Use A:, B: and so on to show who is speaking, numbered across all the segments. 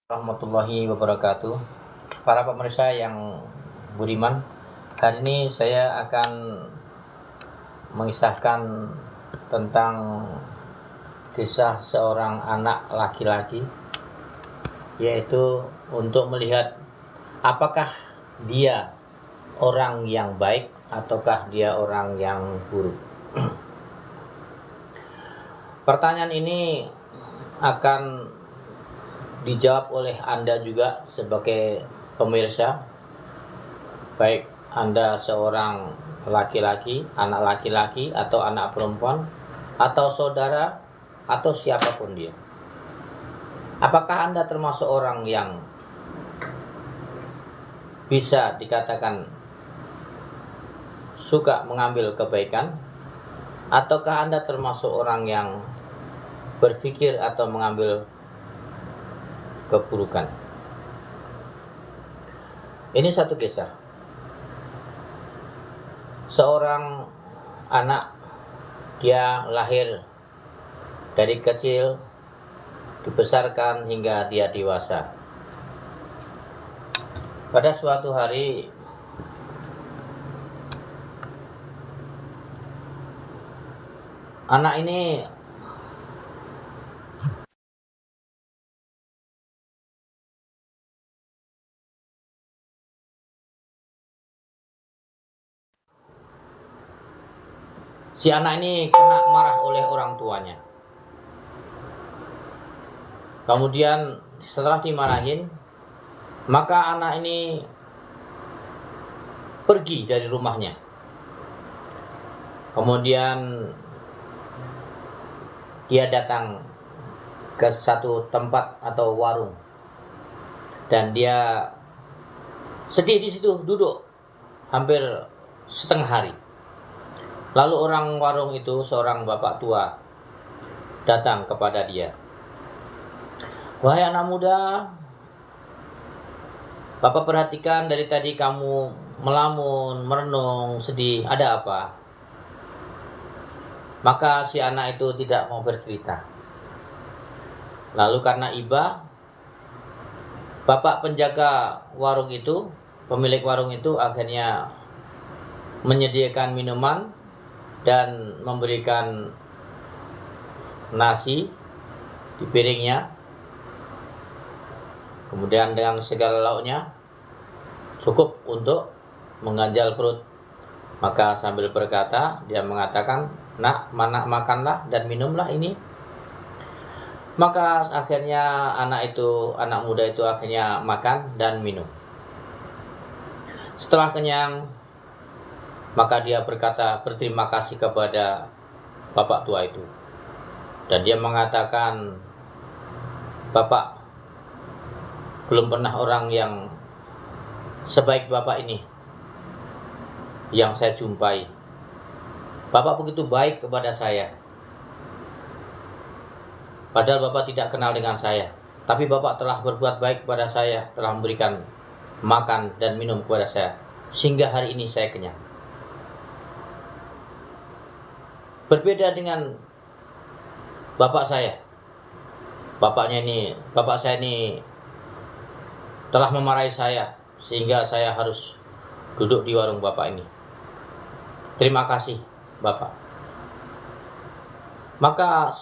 A: Warahmatullahi wabarakatuh. Para pemirsa yang budiman, hari ini saya akan mengisahkan tentang kisah seorang anak laki-laki, yaitu untuk melihat apakah dia orang yang baik ataukah dia orang yang buruk. Pertanyaan ini akan dijawab oleh Anda juga sebagai pemirsa, baik Anda seorang laki-laki, anak laki-laki atau anak perempuan, atau saudara, atau siapapun dia. Apakah Anda termasuk orang yang bisa dikatakan suka mengambil kebaikan, ataukah Anda termasuk orang yang berpikir atau mengambil keburukan? Ini satu kisah. Seorang anak, dia lahir dari kecil, dibesarkan hingga dia dewasa. Pada suatu hari, anak ini kena marah oleh orang tuanya. Kemudian setelah dimarahin, maka anak ini pergi dari rumahnya. Kemudian dia datang ke satu tempat atau warung, dan dia sedih di situ, duduk hampir setengah hari. Lalu orang warung itu, seorang bapak tua, datang kepada dia. "Wahai anak muda, Bapak perhatikan dari tadi kamu melamun, merenung, sedih, ada apa?" Maka si anak itu tidak mau bercerita. Lalu karena iba, bapak penjaga warung itu, pemilik warung itu akhirnya menyediakan minuman dan memberikan nasi di piringnya, kemudian dengan segala lauknya, cukup untuk mengganjal perut. Maka sambil berkata, dia mengatakan, "Nak, makanlah dan minumlah ini." Maka akhirnya anak muda itu akhirnya makan dan minum. Setelah kenyang, maka dia berterima kasih kepada bapak tua itu. Dan dia mengatakan, "Bapak, belum pernah orang yang sebaik Bapak ini yang saya jumpai. Bapak begitu baik kepada saya. Padahal Bapak tidak kenal dengan saya, tapi Bapak telah berbuat baik kepada saya, telah memberikan makan dan minum kepada saya, sehingga hari ini saya kenyang." Berbeda dengan bapak saya. Bapak saya ini telah memarahi saya sehingga saya harus duduk di warung Bapak ini. Terima kasih, Bapak. Maka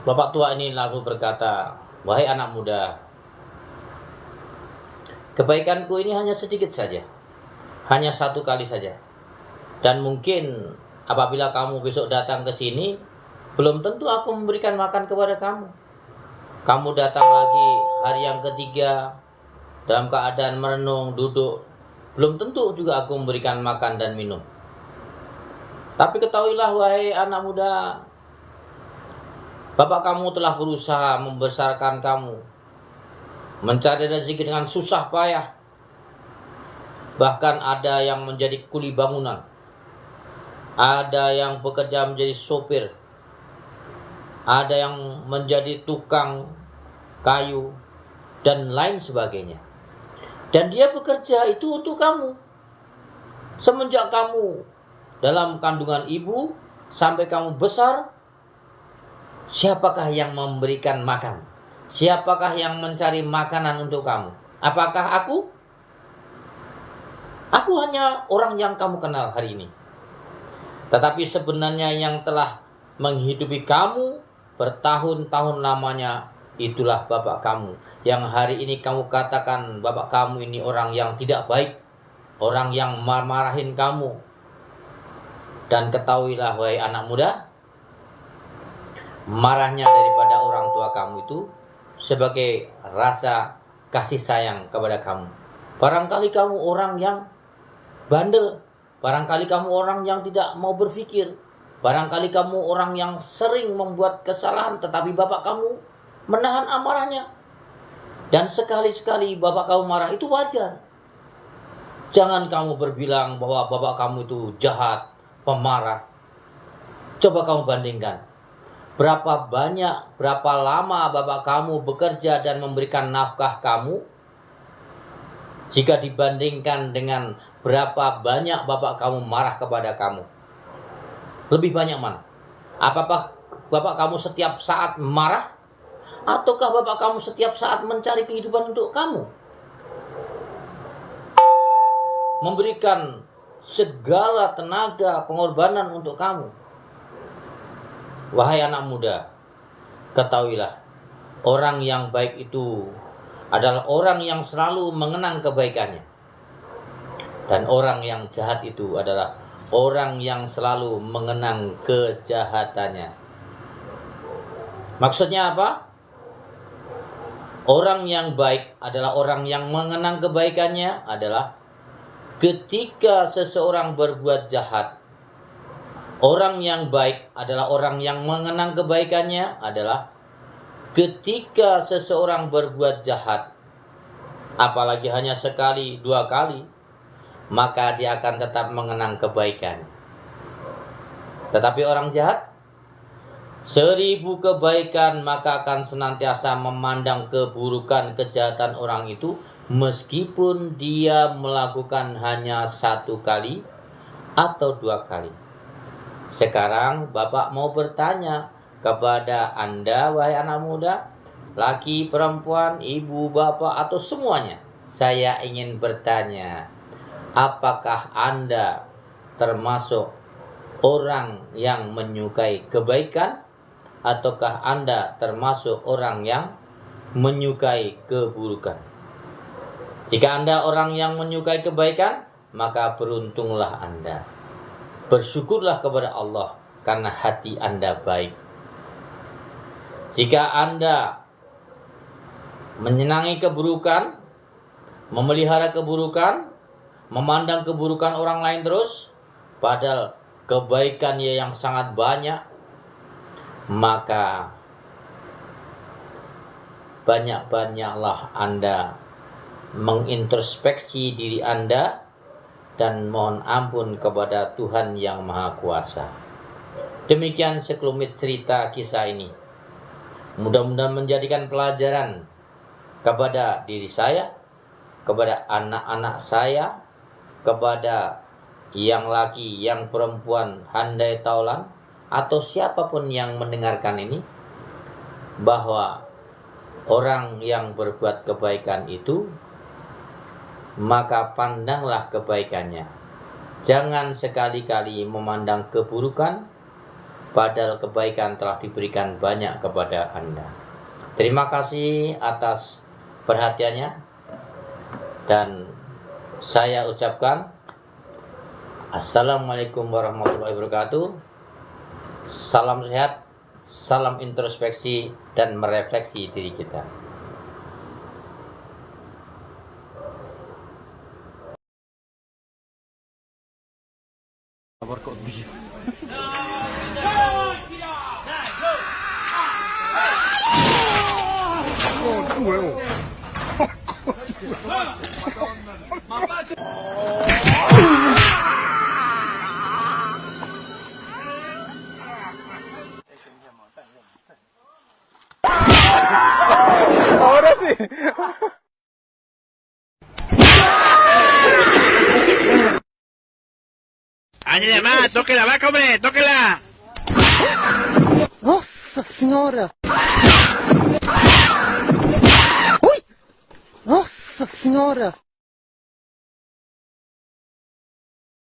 A: bapak tua ini lalu berkata, "Wahai anak muda, kebaikanku ini hanya sedikit saja, hanya satu kali saja. Dan mungkin apabila kamu besok datang ke sini, belum tentu aku memberikan makan kepada kamu. Kamu datang lagi hari yang ketiga dalam keadaan merenung, duduk, belum tentu juga aku memberikan makan dan minum. Tapi ketahuilah, wahai anak muda, Bapak kamu telah berusaha membesarkan kamu, mencari rezeki dengan susah payah. Bahkan ada yang menjadi kuli bangunan, ada yang bekerja menjadi sopir, ada yang menjadi tukang kayu, dan lain sebagainya. Dan dia bekerja itu untuk kamu. Semenjak kamu dalam kandungan ibu sampai kamu besar, siapakah yang memberikan makan? Siapakah yang mencari makanan untuk kamu? Apakah aku? Aku hanya orang yang kamu kenal hari ini. Tetapi sebenarnya yang telah menghidupi kamu bertahun-tahun lamanya, itulah bapak kamu. Yang hari ini kamu katakan bapak kamu ini orang yang tidak baik, orang yang marahin kamu. Dan ketahuilah wahai anak muda, marahnya daripada orang tua kamu itu sebagai rasa kasih sayang kepada kamu. Barangkali kamu orang yang bandel, barangkali kamu orang yang tidak mau berpikir, barangkali kamu orang yang sering membuat kesalahan, tetapi bapak kamu menahan amarahnya. Dan sekali-sekali bapak kamu marah itu wajar. Jangan kamu berbilang bahwa bapak kamu itu jahat, pemarah. Coba kamu bandingkan. Berapa banyak, berapa lama bapak kamu bekerja dan memberikan nafkah kamu, jika dibandingkan dengan berapa banyak bapak kamu marah kepada kamu. Lebih banyak mana? Apakah bapak kamu setiap saat marah? Ataukah bapak kamu setiap saat mencari kehidupan untuk kamu? Memberikan segala tenaga pengorbanan untuk kamu. Wahai anak muda, ketahuilah, orang yang baik itu adalah orang yang selalu mengenang kebaikannya. Dan orang yang jahat itu adalah orang yang selalu mengenang kejahatannya. Maksudnya apa? Orang yang baik adalah orang yang mengenang kebaikannya adalah ketika seseorang berbuat jahat. Orang yang baik adalah orang yang mengenang kebaikannya adalah ketika seseorang berbuat jahat. Apalagi hanya sekali, 2 kali, maka dia akan tetap mengenang kebaikan. Tetapi orang jahat, 1000 kebaikan maka akan senantiasa memandang keburukan kejahatan orang itu, meskipun dia melakukan hanya 1 kali atau 2 kali. Sekarang Bapak mau bertanya kepada Anda, wahai anak muda, laki, perempuan, ibu, bapak, atau semuanya. Saya ingin bertanya, apakah Anda termasuk orang yang menyukai kebaikan, ataukah Anda termasuk orang yang menyukai keburukan? Jika Anda orang yang menyukai kebaikan, maka beruntunglah Anda. Bersyukurlah kepada Allah karena hati Anda baik. Jika Anda menyenangi keburukan, memelihara keburukan, memandang keburukan orang lain terus, padahal kebaikannya yang sangat banyak, maka banyak-banyaklah Anda mengintrospeksi diri Anda dan mohon ampun kepada Tuhan Yang Maha Kuasa. Demikian sekelumit cerita kisah ini. Mudah-mudahan menjadikan pelajaran kepada diri saya, kepada anak-anak saya, kepada yang laki, yang perempuan, handai taulan, atau siapapun yang mendengarkan ini, bahwa orang yang berbuat kebaikan itu, maka pandanglah kebaikannya. Jangan sekali-kali memandang keburukan, padahal kebaikan telah diberikan banyak kepada Anda. Terima kasih atas perhatiannya, dan saya ucapkan Assalamualaikum warahmatullahi wabarakatuh. Salam sehat, salam introspeksi, dan merefleksi diri kita.
B: Ahora sí.
C: Ándale más, toque la vaca, hombre, tóquela.
B: Nossa senhora! senhora.